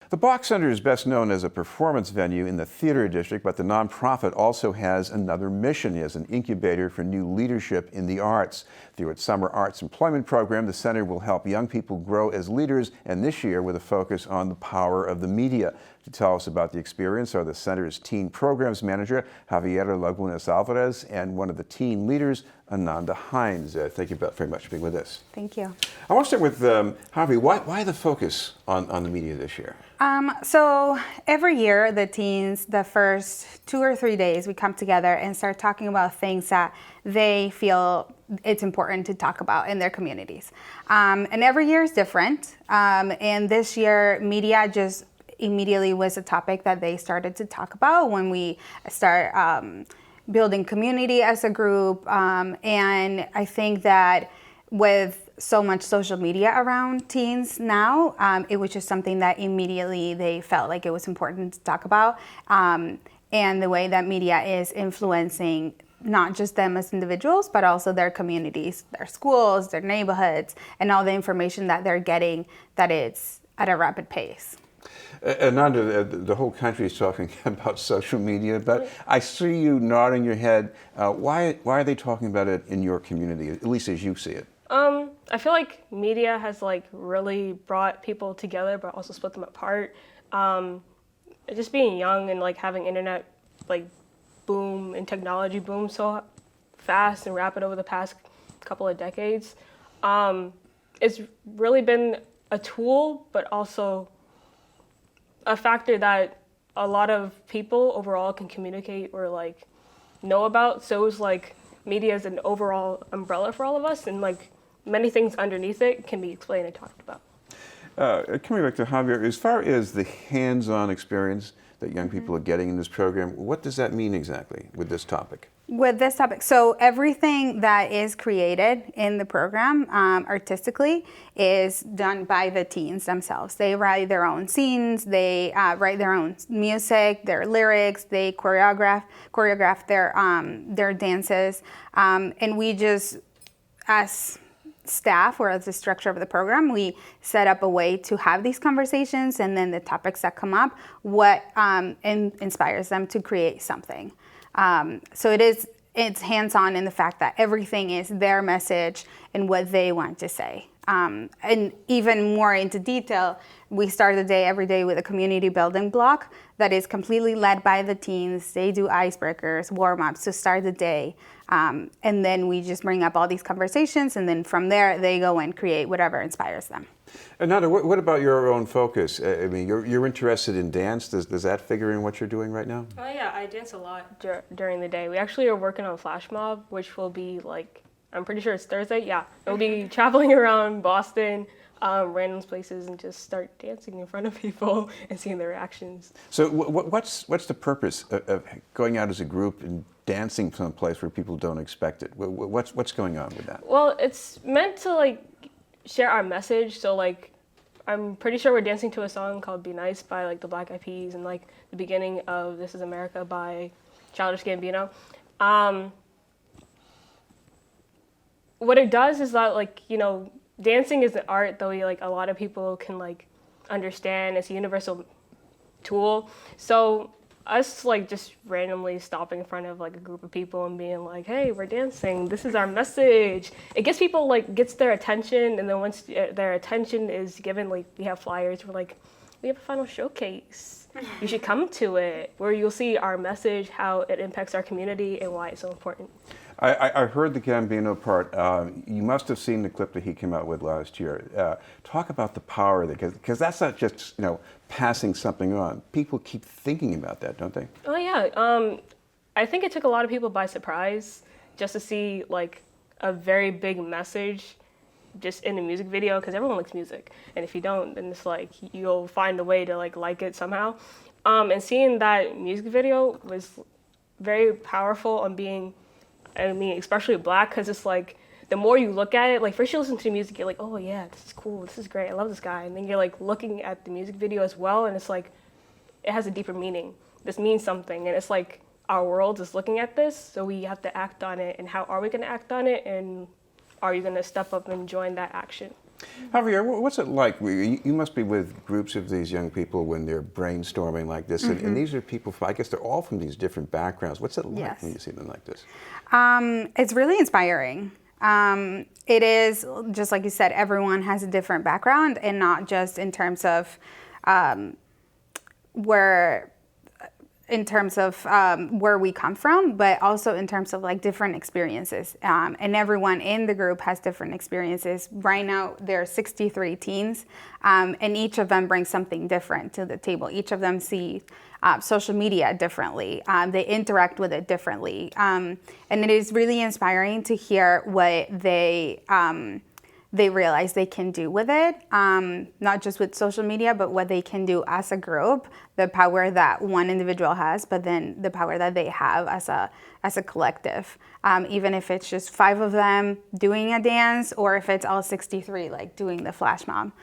The Boch Center is best known as a performance venue in the theater district, but the nonprofit also has another mission as an incubator for new leadership in the arts. Through its Summer Arts Employment Program, the center will help young people grow as leaders, and this year with a focus on the power of the media. To tell us about the experience are the center's teen programs manager, Javiera Lagunas Alvarez, and one of the teen leaders, Nanda Hines. Thank you very much for being with us. Thank you. I want to start with Javi. Why the focus on the media this year? So every year, the teens, the first 2 or 3 days, we come together and start talking about things that they feel it's important to talk about in their communities. And every year is different. And this year, media just immediately was a topic that they started to talk about when we start building community as a group. And I think that with so much social media around teens now, it was just something that immediately they felt like it was important to talk about. And the way that media is influencing not just them as individuals, but also their communities, their schools, their neighborhoods, and all the information that they're getting, that it's at a rapid pace. Nanda, the whole country is talking about social media, but I see you nodding your head. Why are they talking about it in your community, at least as you see it? I feel like media has really brought people together, but also split them apart. Just being young and having internet boom and technology boom so fast and rapid over the past couple of decades, it's really been a tool, but also a factor that a lot of people overall can communicate or know about. So it's media is an overall umbrella for all of us, and many things underneath it can be explained and talked about. Coming back to Javier, as far as the hands-on experience that young people are getting in this program, what does that mean exactly with this topic? With this topic, so everything that is created in the program artistically is done by the teens themselves. They write their own scenes, they write their own music, their lyrics, they choreograph their dances, and we just, as staff or as the structure of the program, we set up a way to have these conversations, and then the topics that come up, what inspires them to create something. So it's hands-on in the fact that everything is their message and what they want to say. And even more into detail, we start the day every day with a community building block that is completely led by the teens. They do icebreakers, warm-ups to start the day. And then we just bring up all these conversations, and then from there they go and create whatever inspires them. And Nanda, what about your own focus? I mean, you're interested in dance. Does that figure in what you're doing right now? Oh yeah, I dance a lot during the day. We actually are working on Flash Mob, which will be I'm pretty sure it's Thursday. Yeah, we'll be traveling around Boston, random places, and just start dancing in front of people and seeing their reactions. So what's the purpose of going out as a group and dancing someplace where people don't expect it? What's going on with that? Well, it's meant to share our message. So I'm pretty sure we're dancing to a song called "Be Nice" by the Black Eyed Peas, and the beginning of "This Is America" by Childish Gambino. What it does is that dancing is an art that a lot of people can understand. It's a universal tool. So us just randomly stopping in front of a group of people and being hey, we're dancing, this is our message, it gets people gets their attention. And then once their attention is given, we have flyers, we're we have a final showcase, you should come to it, where you'll see our message, how it impacts our community, and why it's so important. I heard the Gambino part. You must have seen the clip that he came out with last year. Talk about the power of it, because that's not just passing something on. People keep thinking about that, don't they? Oh yeah, I think it took a lot of people by surprise just to see a very big message just in a music video, because everyone likes music, and if you don't, then it's you'll find a way to like it somehow. And seeing that music video was very powerful on being, especially Black, because it's the more you look at it, first you listen to the music, you're oh yeah, this is cool, this is great, I love this guy. And then you're looking at the music video as well, and it's it has a deeper meaning. This means something, and it's our world is looking at this, so we have to act on it. And how are we going to act on it? And are you going to step up and join that action? Javier, what's it like? You must be with groups of these young people when they're brainstorming like this, and these are people from, I guess they're all from these different backgrounds. What's it like Yes. when you see them like this? It's really inspiring. It is, just like you said, everyone has a different background, and not just in terms of where we come from, but also in terms of like different experiences. And everyone in the group has different experiences. Right now, there are 63 teens, and each of them brings something different to the table. Each of them see social media differently. They interact with it differently. And it is really inspiring to hear what they realize they can do with it, not just with social media, but what they can do as a group, the power that one individual has, but then the power that they have as a collective. Even if it's just 5 of them doing a dance, or if it's all 63 like doing the flash mob.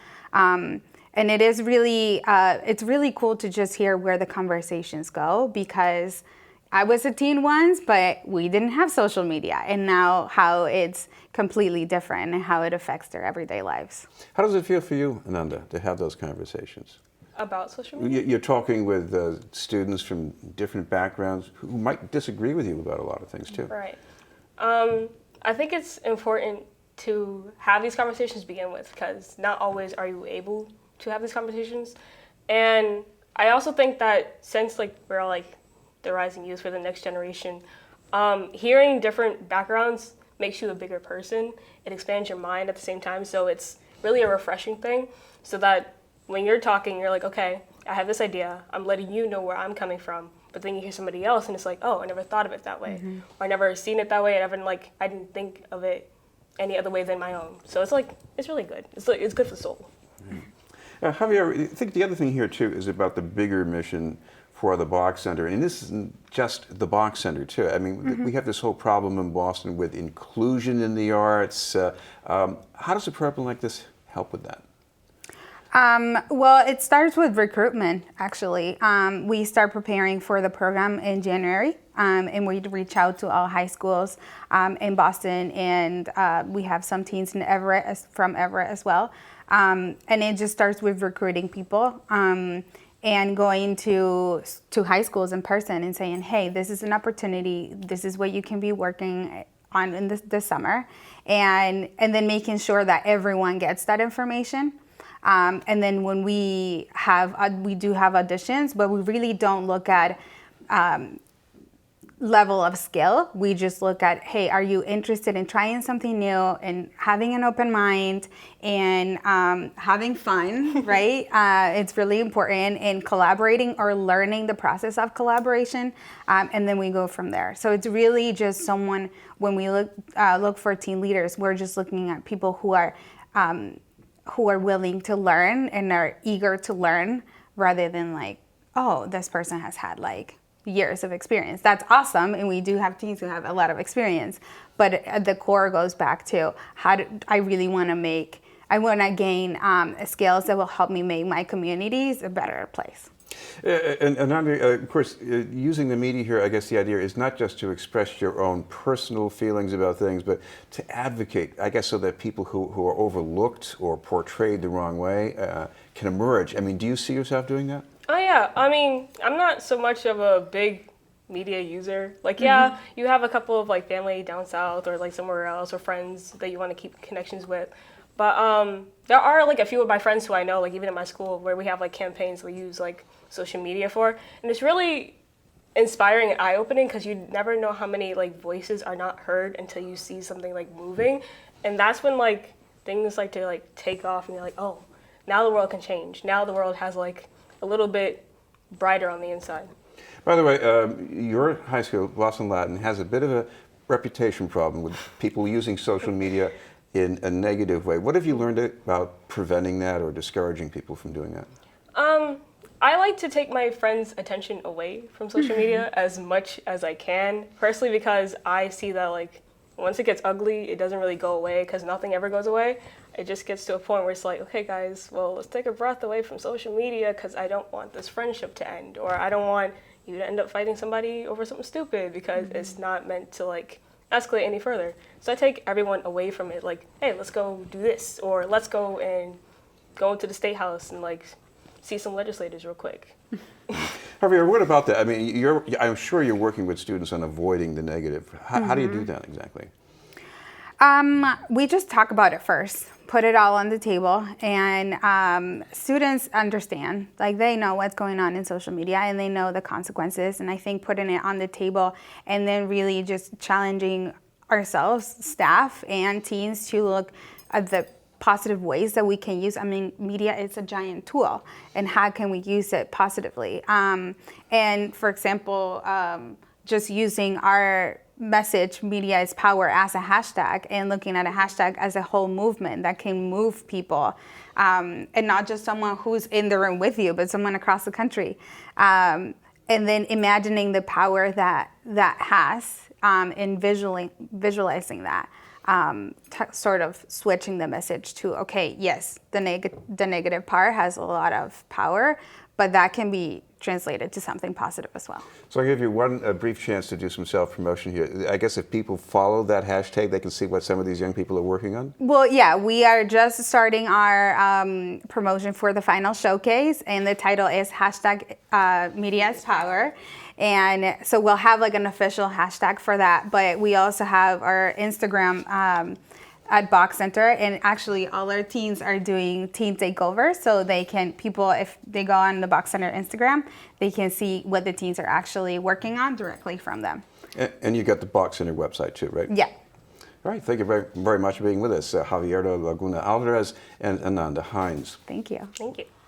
And it is really, it's really cool to just hear where the conversations go, because I was a teen once, but we didn't have social media, and now how it's completely different and how it affects their everyday lives. How does it feel for you, Nanda, to have those conversations? About social media? You're talking with students from different backgrounds who might disagree with you about a lot of things too. Right. I think it's important to have these conversations to begin with, because not always are you able to have these conversations. And I also think that since like we're all like the rising youth for the next generation, hearing different backgrounds makes you a bigger person. It expands your mind at the same time. So it's really a refreshing thing, so that when you're talking, you're like, okay, I have this idea. I'm letting you know where I'm coming from. But then you hear somebody else and it's like, oh, I never thought of it that way. Or I never seen it that way. I didn't think of it any other way than my own. So it's like, it's really good. It's good for the soul. Javier, I think the other thing here too is about the bigger mission for the Boch Center, and this isn't just the Boch Center too. I mean, we have this whole problem in Boston with inclusion in the arts. How does a program like this help with that? Well, it starts with recruitment, actually. We start preparing for the program in January, and we reach out to all high schools in Boston, and we have some teens in from Everett as well. And it just starts with recruiting people and going to high schools in person and saying, hey, this is an opportunity. This is what you can be working on in this summer. And then making sure that everyone gets that information. And then when we do have auditions, but we really don't look at level of skill. We just look at, hey, are you interested in trying something new and having an open mind and having fun, right? It's really important in collaborating or learning the process of collaboration, and then we go from there. So it's really just someone, when we look for team leaders, we're just looking at people who are willing to learn and are eager to learn, rather than like, oh, this person has had like years of experience. That's awesome, and we do have teens who have a lot of experience, but the core goes back to I want to gain skills that will help me make my communities a better place. And Andrea, of course, using the media here, I guess the idea is not just to express your own personal feelings about things, but to advocate, I guess, so that people who are overlooked or portrayed the wrong way can emerge. I mean, do you see yourself doing that? Oh yeah, I mean, I'm not so much of a big media user. Like, yeah, you have a couple of like family down south or like somewhere else, or friends that you want to keep connections with. But there are like a few of my friends who I know, like even at my school, where we have like campaigns we use like social media for, and it's really inspiring and eye-opening, because you never know how many like voices are not heard until you see something like moving, and that's when like things like to like take off, and you're like, oh, now the world can change. Now the world has like a little bit brighter on the inside. By the way, your high school, Boston Latin, has a bit of a reputation problem with people using social media in a negative way. What have you learned about preventing that or discouraging people from doing that? I like to take my friends' attention away from social media as much as I can, personally, because I see that like once it gets ugly, it doesn't really go away, because nothing ever goes away. It just gets to a point where it's like, okay guys, well, let's take a breath away from social media, because I don't want this friendship to end, or I don't want you to end up fighting somebody over something stupid, because it's not meant to like escalate any further. So I take everyone away from it, like, hey, let's go do this, or let's go and go into the State House and like see some legislators real quick. Javier, what about that? I mean, I'm sure you're working with students on avoiding the negative. How do you do that exactly? We just talk about it first, put it all on the table, and students understand, like they know what's going on in social media and they know the consequences. And I think putting it on the table and then really just challenging ourselves, staff and teens, to look at the positive ways that we can use. I mean, media is a giant tool, and how can we use it positively? And for example, just using our message, media is power, as a hashtag, and looking at a hashtag as a whole movement that can move people, and not just someone who's in the room with you, but someone across the country. And then imagining the power that has, in visualizing that, sort of switching the message to, okay, yes, the negative part has a lot of power, but that can be translated to something positive as well. So I'll give you one brief chance to do some self-promotion here. I guess if people follow that hashtag, they can see what some of these young people are working on? Well, yeah, we are just starting our promotion for the final showcase, and the title is hashtag Media is Power. And so we'll have like an official hashtag for that, but we also have our Instagram at Boch Center, and actually all our teens are doing teen takeovers, so they can, people, if they go on the Boch Center Instagram, they can see what the teens are actually working on directly from them. And you got the Boch Center website too, right? Yeah. All right, thank you very, very much for being with us, Javiera Lagunas Alvarez and Nanda Hines. Thank you. Thank you.